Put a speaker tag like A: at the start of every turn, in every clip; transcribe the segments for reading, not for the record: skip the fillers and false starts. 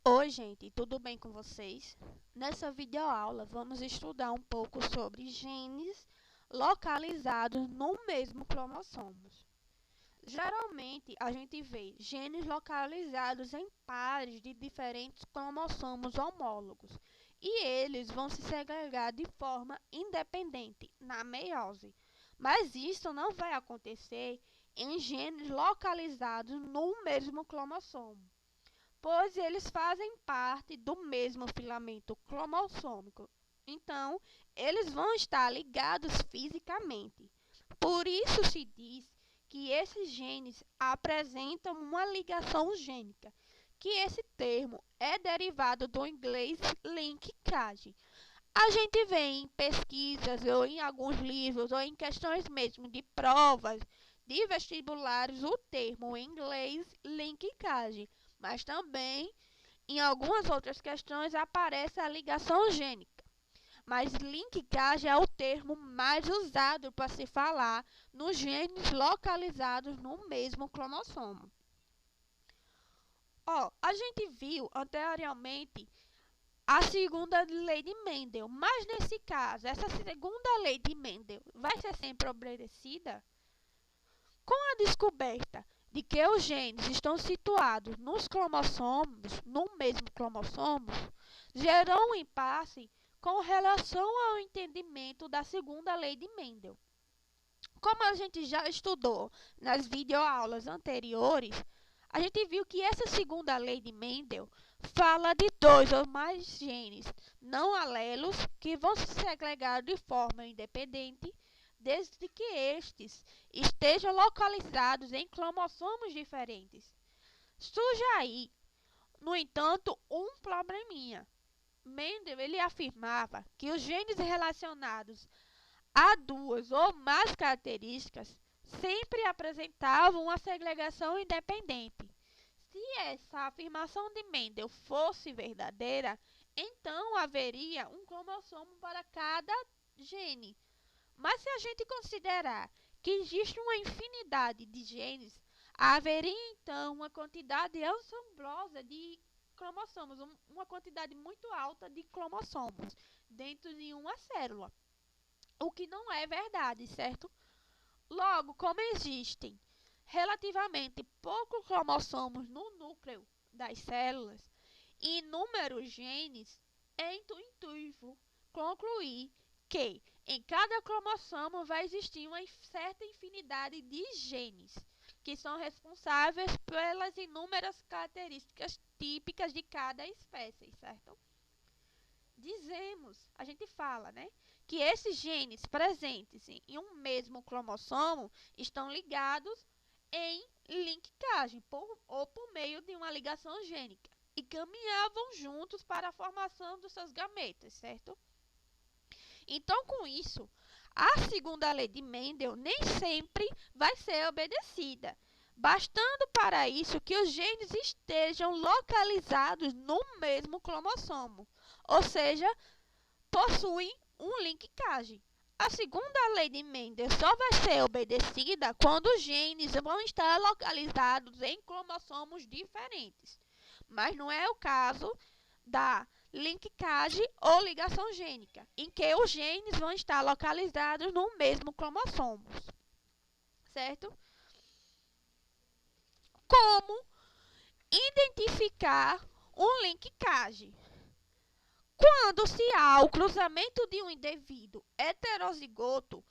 A: Oi, gente, tudo bem com vocês? Nessa videoaula, vamos estudar um pouco sobre genes localizados no mesmo cromossomo. Geralmente, a gente vê genes localizados em pares de diferentes cromossomos homólogos, e eles vão se segregar de forma independente na meiose. Mas isso não vai acontecer em genes localizados no mesmo cromossomo, pois eles fazem parte do mesmo filamento cromossômico. Então, eles vão estar ligados fisicamente. Por isso se diz que esses genes apresentam uma ligação gênica, que esse termo é derivado do inglês linkage. A gente vê em pesquisas, ou em alguns livros, ou em questões mesmo de provas de vestibulares, o termo em inglês linkage, mas também em algumas outras questões aparece a ligação gênica. Mas linkage é o termo mais usado para se falar nos genes localizados no mesmo cromossomo. A gente viu anteriormente a segunda lei de Mendel, mas nesse caso, essa segunda lei de Mendel vai ser sempre obedecida? Com a descoberta de que os genes estão situados nos cromossomos, no mesmo cromossomo, gerou um impasse com relação ao entendimento da segunda lei de Mendel. Como a gente já estudou nas videoaulas anteriores, a gente viu que essa segunda lei de Mendel fala de dois ou mais genes não alelos que vão se segregar de forma independente, desde que estes estejam localizados em cromossomos diferentes. Surge aí, no entanto, um probleminha. Mendel ele afirmava que os genes relacionados a duas ou mais características sempre apresentavam uma segregação independente. Se essa afirmação de Mendel fosse verdadeira, então haveria um cromossomo para cada gene. Mas se a gente considerar que existe uma infinidade de genes, haveria então uma quantidade assombrosa de cromossomos, uma quantidade muito alta de cromossomos dentro de uma célula, o que não é verdade, certo? Logo, como existem relativamente poucos cromossomos no núcleo das células e inúmeros genes, é intuitivo concluir que em cada cromossomo vai existir uma certa infinidade de genes que são responsáveis pelas inúmeras características típicas de cada espécie, certo? A gente fala, né, que esses genes presentes em um mesmo cromossomo estão ligados em linkagem ou por meio de uma ligação gênica e caminhavam juntos para a formação dos seus gametas, certo? Então, com isso, a segunda lei de Mendel nem sempre vai ser obedecida, bastando para isso que os genes estejam localizados no mesmo cromossomo, ou seja, possuem um linkage. A segunda lei de Mendel só vai ser obedecida quando os genes vão estar localizados em cromossomos diferentes, mas não é o caso da linkage ou ligação gênica, em que os genes vão estar localizados no mesmo cromossomo, certo? Como identificar um linkage? Quando se há o cruzamento de um indivíduo heterozigoto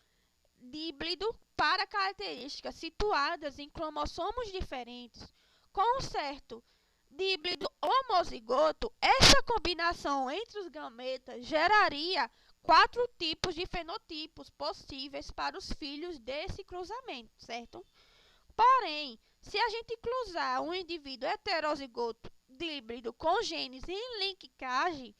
A: híbrido para características situadas em cromossomos diferentes, com um certo híbrido homozigoto, essa combinação entre os gametas geraria 4 tipos de fenotipos possíveis para os filhos desse cruzamento, certo? Porém, se a gente cruzar um indivíduo heterozigoto híbrido com genes em linkagem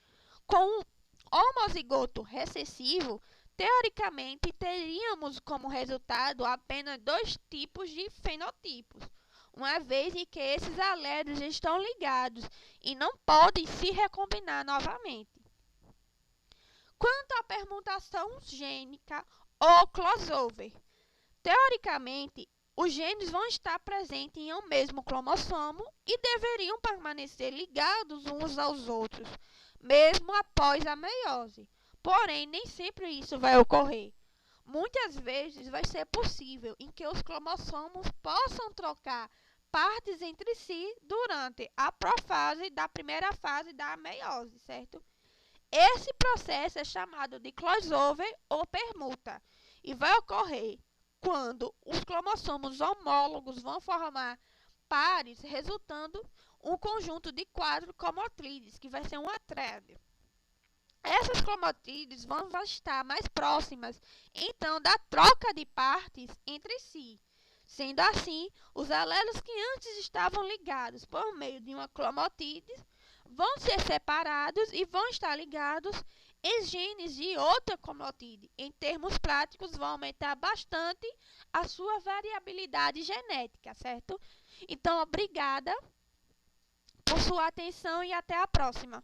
A: com um homozigoto recessivo, teoricamente teríamos como resultado apenas 2 tipos de fenotipos, uma vez em que esses alélos estão ligados e não podem se recombinar novamente. Quanto à permutação gênica ou crossover, teoricamente, Os genes vão estar presentes em um mesmo cromossomo e deveriam permanecer ligados uns aos outros, mesmo após a meiose. Porém, nem sempre isso vai ocorrer. Muitas vezes vai ser possível em que os cromossomos possam trocar partes entre si durante a profase da primeira fase da meiose, certo? Esse processo é chamado de crossover ou permuta e vai ocorrer quando os cromossomos homólogos vão formar pares, resultando um conjunto de 4 cromatídeos, que vai ser uma tríade. Essas cromatídeos vão estar mais próximas, então, da troca de partes entre si. Sendo assim, os alelos que antes estavam ligados por meio de uma cromatíde vão ser separados e vão estar ligados em genes de outra cromatíde. Em termos práticos, vão aumentar bastante a sua variabilidade genética, certo? Então, obrigada por sua atenção e até a próxima.